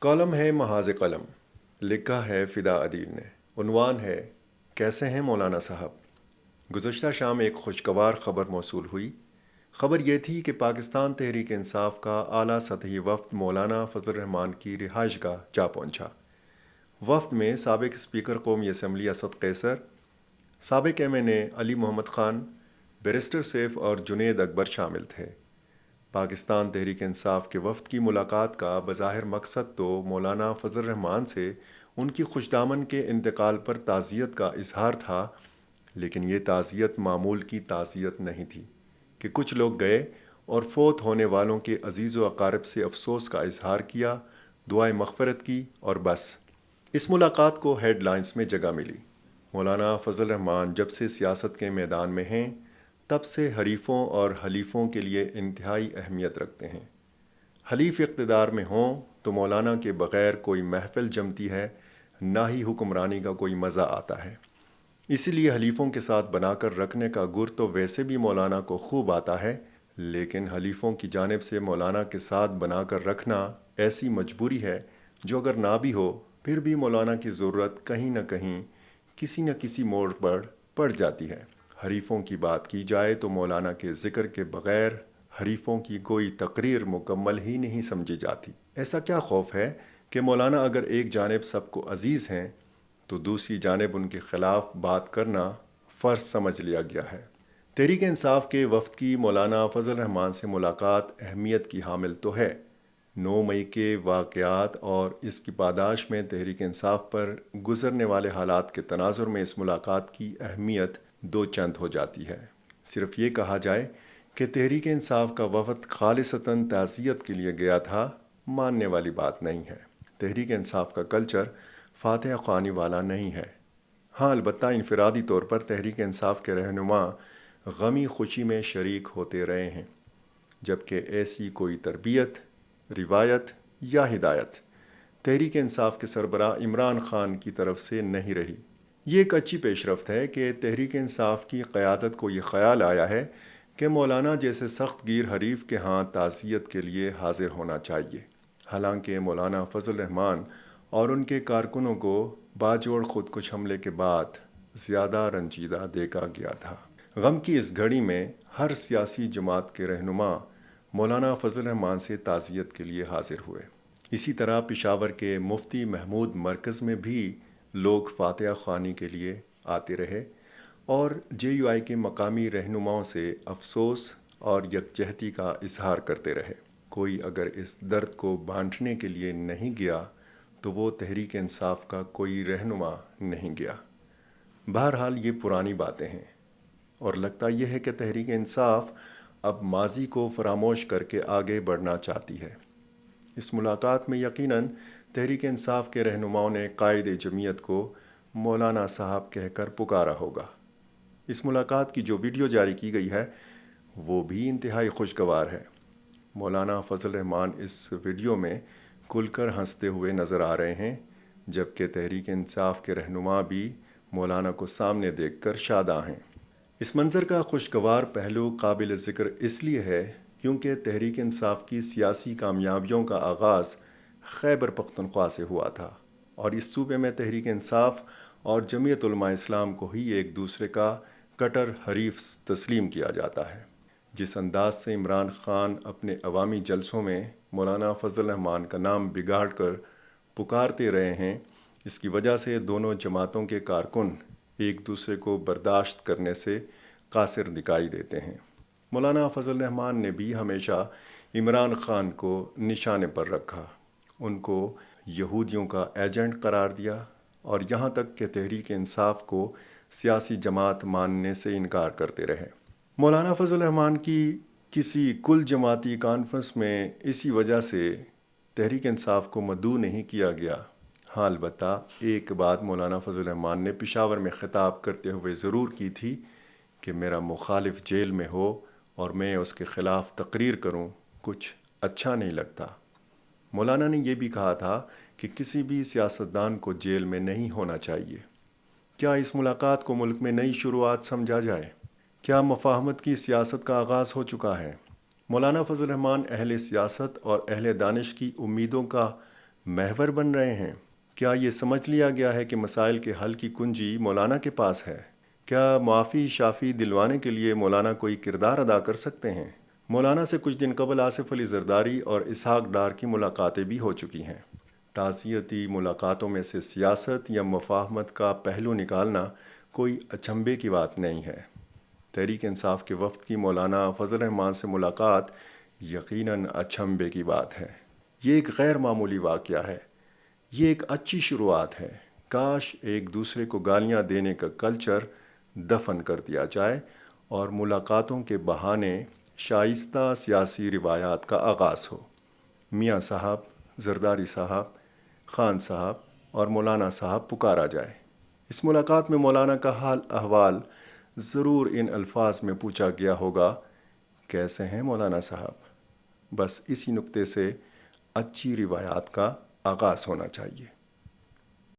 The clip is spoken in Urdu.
کالم ہے محاذ قلم، لکھا ہے فدا عدیل نے۔ عنوان ہے کیسے ہیں مولانا صاحب؟ گزشتہ شام ایک خوشگوار خبر موصول ہوئی۔ خبر یہ تھی کہ پاکستان تحریک انصاف کا اعلیٰ سطحی وفد مولانا فضل الرحمان کی رہائش گاہ جا پہنچا۔ وفد میں سابق اسپیکر قومی اسمبلی اسد قیصر، سابق ایم این اے علی محمد خان، بیرسٹر سیف اور جنید اکبر شامل تھے۔ پاکستان تحریک انصاف کے وفد کی ملاقات کا بظاہر مقصد تو مولانا فضل الرحمان سے ان کی خوشدامن کے انتقال پر تعزیت کا اظہار تھا، لیکن یہ تعزیت معمول کی تعزیت نہیں تھی کہ کچھ لوگ گئے اور فوت ہونے والوں کے عزیز و اقارب سے افسوس کا اظہار کیا، دعائے مغفرت کی اور بس۔ اس ملاقات کو ہیڈ لائنز میں جگہ ملی۔ مولانا فضل الرحمان جب سے سیاست کے میدان میں ہیں، تب سے حریفوں اور حلیفوں کے لیے انتہائی اہمیت رکھتے ہیں۔ حلیف اقتدار میں ہوں تو مولانا کے بغیر کوئی محفل جمتی ہے، نہ ہی حکمرانی کا کوئی مزہ آتا ہے۔ اسی لیے حلیفوں کے ساتھ بنا کر رکھنے کا گر تو ویسے بھی مولانا کو خوب آتا ہے، لیکن حلیفوں کی جانب سے مولانا کے ساتھ بنا کر رکھنا ایسی مجبوری ہے جو اگر نہ بھی ہو پھر بھی مولانا کی ضرورت کہیں نہ کسی موڑ پر پڑ جاتی ہے۔ حریفوں کی بات کی جائے تو مولانا کے ذکر کے بغیر حریفوں کی کوئی تقریر مکمل ہی نہیں سمجھی جاتی۔ ایسا کیا خوف ہے کہ مولانا اگر ایک جانب سب کو عزیز ہیں تو دوسری جانب ان کے خلاف بات کرنا فرض سمجھ لیا گیا ہے۔ تحریک انصاف کے وفد کی مولانا فضل الرحمان سے ملاقات اہمیت کی حامل تو ہے۔ 9 مئی کے واقعات اور اس کی پاداش میں تحریک انصاف پر گزرنے والے حالات کے تناظر میں اس ملاقات کی اہمیت دو چند ہو جاتی ہے۔ صرف یہ کہا جائے کہ تحریک انصاف کا وفد خالصتاً تعزیت کے لیے گیا تھا، ماننے والی بات نہیں ہے۔ تحریک انصاف کا کلچر فاتحہ خوانی والا نہیں ہے۔ ہاں، البتہ انفرادی طور پر تحریک انصاف کے رہنما غمی خوشی میں شریک ہوتے رہے ہیں، جبکہ ایسی کوئی تربیت، روایت یا ہدایت تحریک انصاف کے سربراہ عمران خان کی طرف سے نہیں رہی۔ یہ ایک اچھی پیش رفت ہے کہ تحریک انصاف کی قیادت کو یہ خیال آیا ہے کہ مولانا جیسے سخت گیر حریف کے ہاں تعزیت کے لیے حاضر ہونا چاہیے۔ حالانکہ مولانا فضل الرحمان اور ان کے کارکنوں کو باجوڑ خودکش حملے کے بعد زیادہ رنجیدہ دیکھا گیا تھا۔ غم کی اس گھڑی میں ہر سیاسی جماعت کے رہنما مولانا فضل الرحمان سے تعزیت کے لیے حاضر ہوئے۔ اسی طرح پشاور کے مفتی محمود مرکز میں بھی لوگ فاتحہ خوانی کے لیے آتے رہے اور JUI کے مقامی رہنماؤں سے افسوس اور یکجہتی کا اظہار کرتے رہے۔ کوئی اگر اس درد کو بانٹنے کے لیے نہیں گیا تو وہ تحریک انصاف کا کوئی رہنما نہیں گیا۔ بہرحال یہ پرانی باتیں ہیں اور لگتا یہ ہے کہ تحریک انصاف اب ماضی کو فراموش کر کے آگے بڑھنا چاہتی ہے۔ اس ملاقات میں یقیناً تحریک انصاف کے رہنماؤں نے قائد جمعیت کو مولانا صاحب کہہ کر پکارا ہوگا۔ اس ملاقات کی جو ویڈیو جاری کی گئی ہے وہ بھی انتہائی خوشگوار ہے۔ مولانا فضل الرحمان اس ویڈیو میں کھل کر ہنستے ہوئے نظر آ رہے ہیں، جبکہ تحریک انصاف کے رہنما بھی مولانا کو سامنے دیکھ کر شاداں ہیں۔ اس منظر کا خوشگوار پہلو قابل ذکر اس لیے ہے کیونکہ تحریک انصاف کی سیاسی کامیابیوں کا آغاز خیبر پختونخوا سے ہوا تھا اور اس صوبے میں تحریک انصاف اور جمعیت علماء اسلام کو ہی ایک دوسرے کا کٹر حریف تسلیم کیا جاتا ہے۔ جس انداز سے عمران خان اپنے عوامی جلسوں میں مولانا فضل الرحمان کا نام بگاڑ کر پکارتے رہے ہیں، اس کی وجہ سے دونوں جماعتوں کے کارکن ایک دوسرے کو برداشت کرنے سے قاصر دکھائی دیتے ہیں۔ مولانا فضل الرحمان نے بھی ہمیشہ عمران خان کو نشانے پر رکھا، ان کو یہودیوں کا ایجنٹ قرار دیا اور یہاں تک کہ تحریک انصاف کو سیاسی جماعت ماننے سے انکار کرتے رہے۔ مولانا فضل الرحمان کی کسی کل جماعتی کانفرنس میں اسی وجہ سے تحریک انصاف کو مدعو نہیں کیا گیا۔ ہاں، البتہ ایک بات مولانا فضل الرحمان نے پشاور میں خطاب کرتے ہوئے ضرور کی تھی کہ میرا مخالف جیل میں ہو اور میں اس کے خلاف تقریر کروں، کچھ اچھا نہیں لگتا۔ مولانا نے یہ بھی کہا تھا کہ کسی بھی سیاستدان کو جیل میں نہیں ہونا چاہیے۔ کیا اس ملاقات کو ملک میں نئی شروعات سمجھا جائے؟ کیا مفاہمت کی سیاست کا آغاز ہو چکا ہے؟ مولانا فضل الرحمان اہل سیاست اور اہل دانش کی امیدوں کا محور بن رہے ہیں؟ کیا یہ سمجھ لیا گیا ہے کہ مسائل کے حل کی کنجی مولانا کے پاس ہے؟ کیا معافی شافی دلوانے کے لیے مولانا کوئی کردار ادا کر سکتے ہیں؟ مولانا سے کچھ دن قبل آصف علی زرداری اور اسحاق ڈار کی ملاقاتیں بھی ہو چکی ہیں۔ تعزیتی ملاقاتوں میں سے سیاست یا مفاہمت کا پہلو نکالنا کوئی اچنبھے کی بات نہیں ہے۔ تحریک انصاف کے وفد کی مولانا فضل الرحمان سے ملاقات یقیناً اچنبھے کی بات ہے۔ یہ ایک غیر معمولی واقعہ ہے۔ یہ ایک اچھی شروعات ہے۔ کاش ایک دوسرے کو گالیاں دینے کا کلچر دفن کر دیا جائے اور ملاقاتوں کے بہانے شائستہ سیاسی روایات کا آغاز ہو۔ میاں صاحب، زرداری صاحب، خان صاحب اور مولانا صاحب پکارا جائے۔ اس ملاقات میں مولانا کا حال احوال ضرور ان الفاظ میں پوچھا گیا ہوگا: کیسے ہیں مولانا صاحب؟ بس اسی نقطے سے اچھی روایات کا آغاز ہونا چاہیے۔